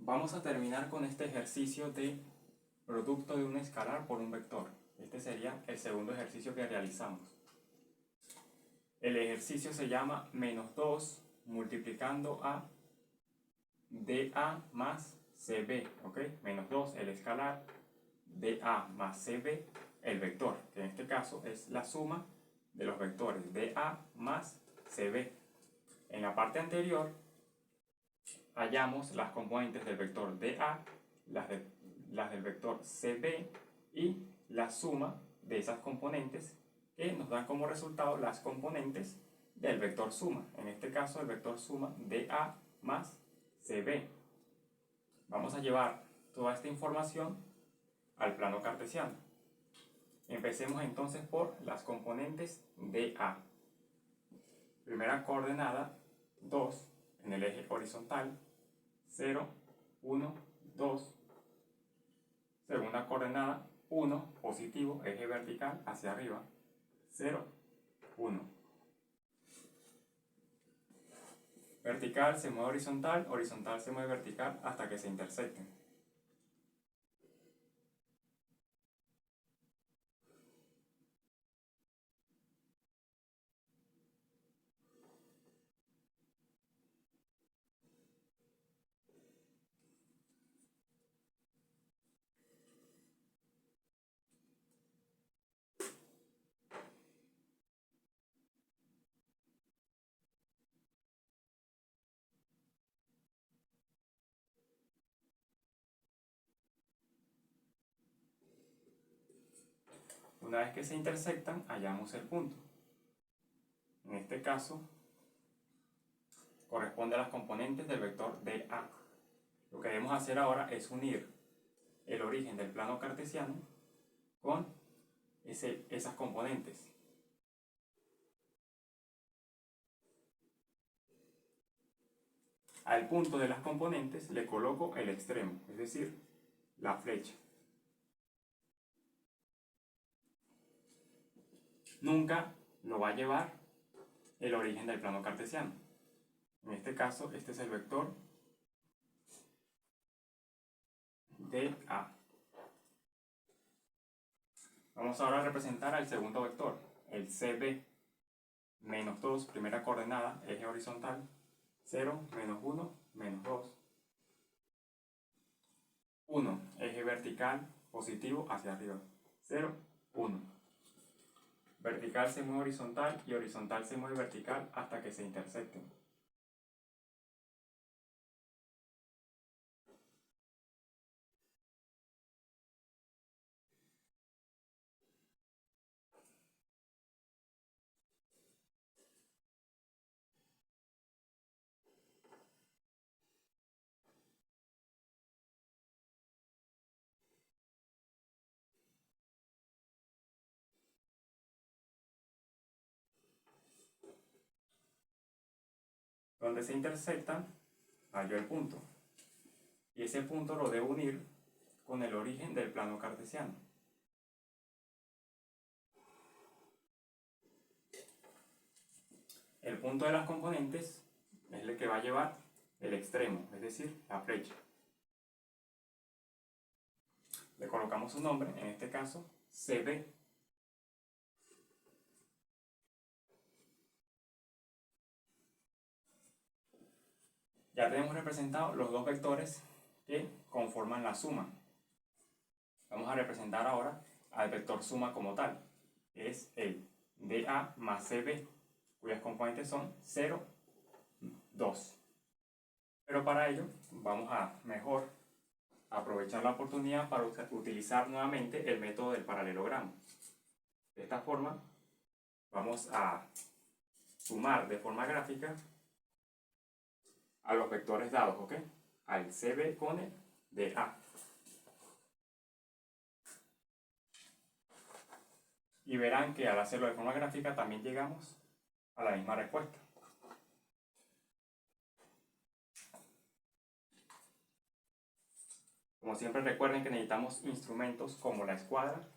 Vamos a terminar con este ejercicio de producto de un escalar por un vector. Este sería el segundo ejercicio que realizamos. El ejercicio se llama menos 2 multiplicando a dA más CB, ¿ok? Menos 2 el escalar, dA más CB el vector, que en este caso es la suma de los vectores dA más CB. En la parte anterior hallamos las componentes del vector dA, las del vector CB y la suma de esas componentes que nos dan como resultado las componentes del vector suma. En este caso el vector suma dA más CB. Vamos a llevar toda esta información al plano cartesiano. Empecemos entonces por las componentes dA. Primera coordenada 2 en el eje horizontal, 0, 1, 2. Segunda coordenada 1, positivo, eje vertical hacia arriba, 0, 1. Vertical se mueve horizontal, horizontal se mueve vertical hasta que se intersecten. Una vez que se intersectan, hallamos el punto. En este caso, corresponde a las componentes del vector dA. Lo que debemos hacer ahora es unir el origen del plano cartesiano con esas componentes. Al punto de las componentes le coloco el extremo, es decir, la flecha. Nunca lo va a llevar el origen del plano cartesiano. En este caso, este es el vector dA. Vamos ahora a representar al segundo vector, el CB. Menos 2, primera coordenada, eje horizontal, 0, menos 1, menos 2. 1, eje vertical, positivo hacia arriba, 0, 1. Vertical se mueve horizontal y horizontal se mueve vertical hasta que se intersecten. Donde se intersectan, hallo el punto. Y ese punto lo debo unir con el origen del plano cartesiano. El punto de las componentes es el que va a llevar el extremo, es decir, la flecha. Le colocamos un nombre, en este caso CB. Ya tenemos representados los dos vectores que conforman la suma. Vamos a representar ahora al vector suma como tal, que es el dA más CB, cuyas componentes son 0, 2. Pero para ello vamos a mejor aprovechar la oportunidad para utilizar nuevamente el método del paralelogramo. De esta forma vamos a sumar de forma gráfica a los vectores dados, ¿ok? Al CB con el dA. Y verán que al hacerlo de forma gráfica también llegamos a la misma respuesta. Como siempre recuerden que necesitamos instrumentos como la escuadra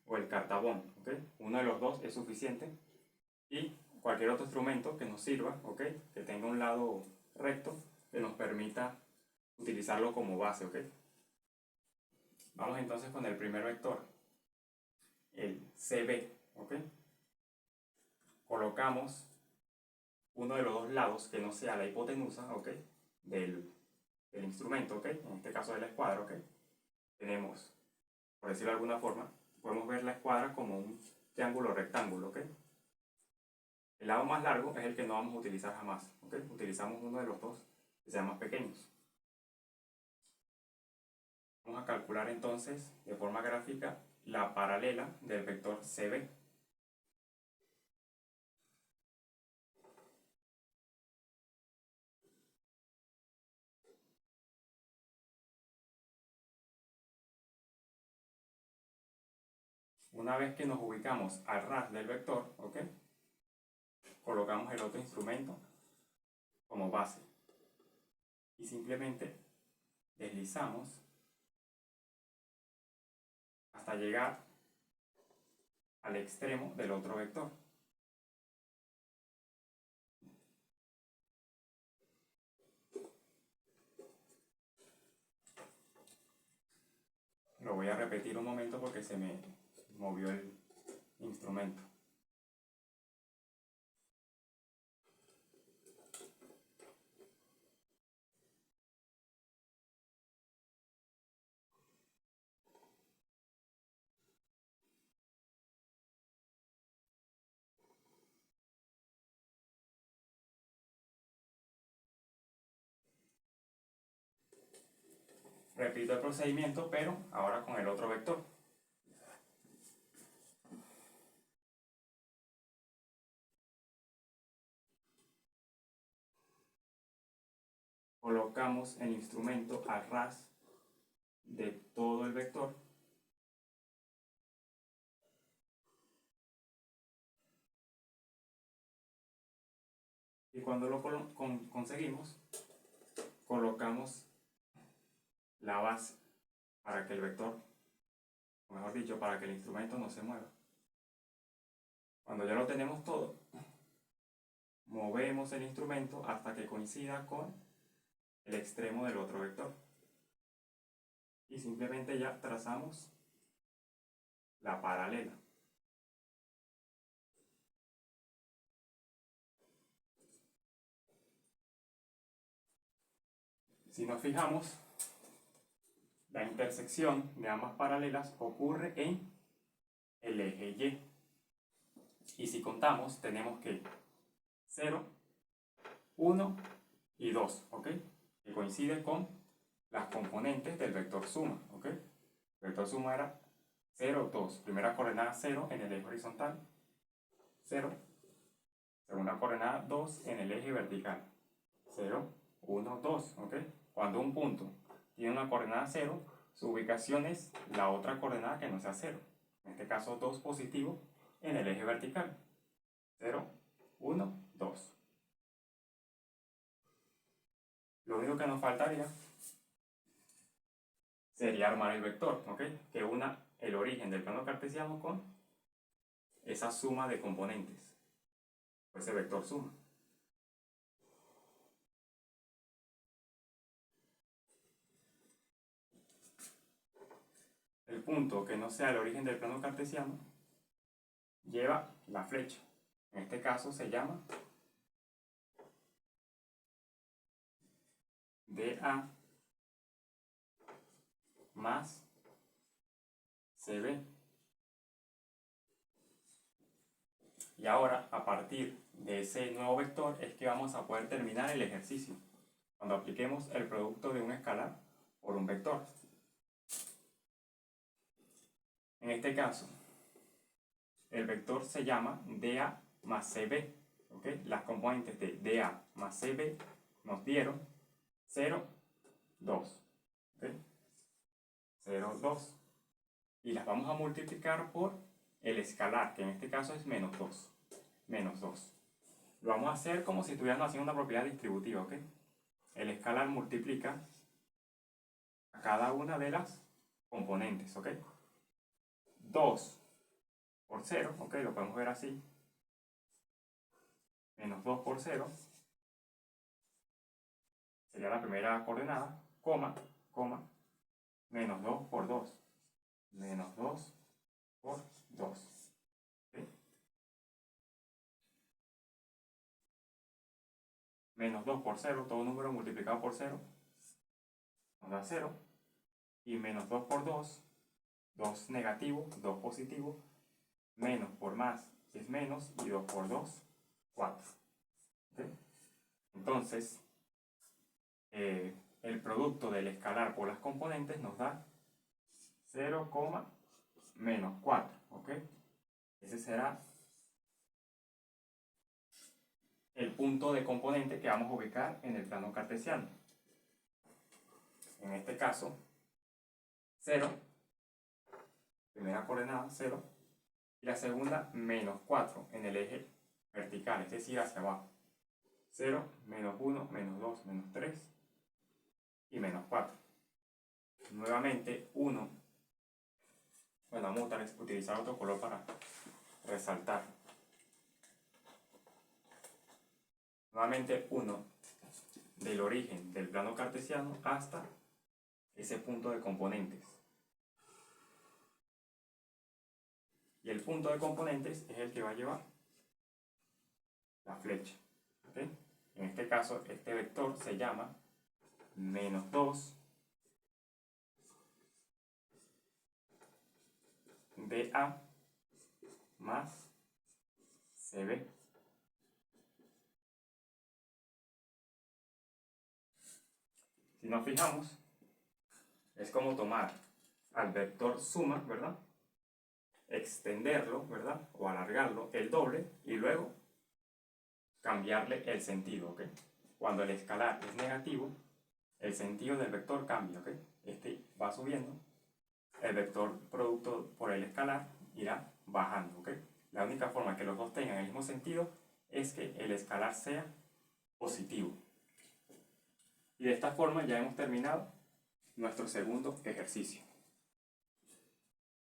o el cartabón, ¿ok? Uno de los dos es suficiente y cualquier otro instrumento que nos sirva, ¿ok? Que tenga un lado recto, que nos permita utilizarlo como base, ¿ok? Vamos entonces con el primer vector, el CB, ¿ok? Colocamos uno de los dos lados que no sea la hipotenusa, ¿ok? Del instrumento, ¿ok? En este caso de la escuadra, ¿ok? Tenemos, por decirlo de alguna forma, podemos ver la escuadra como un triángulo rectángulo, ¿ok? El lado más largo es el que no vamos a utilizar jamás, ¿ok? Utilizamos uno de los dos que sean más pequeños. Vamos a calcular entonces de forma gráfica la paralela del vector CB. Una vez que nos ubicamos al ras del vector, ¿ok? Colocamos el otro instrumento como base y simplemente deslizamos hasta llegar al extremo del otro vector. Lo voy a repetir un momento porque se me movió el instrumento. Repito el procedimiento, pero ahora con el otro vector. Colocamos el instrumento a ras de todo el vector. Y cuando lo conseguimos, colocamos la base para que el vector, o mejor dicho, para que el instrumento no se mueva. Cuando ya lo tenemos todo, movemos el instrumento hasta que coincida con el extremo del otro vector. Y simplemente ya trazamos la paralela. Si nos fijamos, la intersección de ambas paralelas ocurre en el eje Y. Y si contamos, tenemos que 0, 1 y 2, ¿ok? Que coinciden con las componentes del vector suma, ¿ok? El vector suma era 0, 2. Primera coordenada 0 en el eje horizontal, 0. Segunda coordenada 2 en el eje vertical, 0, 1, 2, ¿ok? Cuando un punto tiene una coordenada 0, su ubicación es la otra coordenada que no sea 0. En este caso 2 positivo en el eje vertical, 0, 1, 2. Lo único que nos faltaría sería armar el vector, ¿ok? Que una el origen del plano cartesiano con esa suma de componentes, o ese vector suma. El punto que no sea el origen del plano cartesiano lleva la flecha. En este caso se llama DA más CB. Y ahora, a partir de ese nuevo vector, es que vamos a poder terminar el ejercicio, cuando apliquemos el producto de un escalar por un vector. En este caso, el vector se llama DA más CB, ¿ok? Las componentes de DA más CB nos dieron 0, 2, ¿ok? 0, 2. Y las vamos a multiplicar por el escalar, que en este caso es menos 2. Menos 2. Lo vamos a hacer como si estuviéramos haciendo una propiedad distributiva, ¿ok? El escalar multiplica a cada una de las componentes, ¿ok? 2 por 0, ¿ok? Lo podemos ver así. Menos 2 por 0 sería la primera coordenada. coma, menos 2 por 2. Menos 2 por 2. ¿Sí? Menos 2 por 0, todo número multiplicado por 0 nos da 0. Y menos 2 por 2, 2 negativo, 2 positivo, menos por más es menos, y 2 por 2, 4. ¿Sí? Entonces, el producto del escalar por las componentes nos da 0, menos 4. ¿Ok? Ese será el punto de componente que vamos a ubicar en el plano cartesiano. En este caso, 0, primera coordenada 0, y la segunda menos 4 en el eje vertical, es decir, hacia abajo. 0, menos 1, menos 2, menos 3 y menos 4. Nuevamente 1, bueno, vamos a utilizar otro color para resaltar. Nuevamente 1 del origen del plano cartesiano hasta ese punto de componentes. Y el punto de componentes es el que va a llevar la flecha. ¿Okay? En este caso, este vector se llama menos 2 dA más CB. Si nos fijamos, es como tomar al vector suma, ¿verdad? Extenderlo, ¿verdad? O alargarlo el doble y luego cambiarle el sentido, ¿ok? Cuando el escalar es negativo, el sentido del vector cambia, ¿ok? Este va subiendo, el vector producto por el escalar irá bajando, ¿ok? La única forma que los dos tengan el mismo sentido es que el escalar sea positivo. Y de esta forma ya hemos terminado nuestro segundo ejercicio.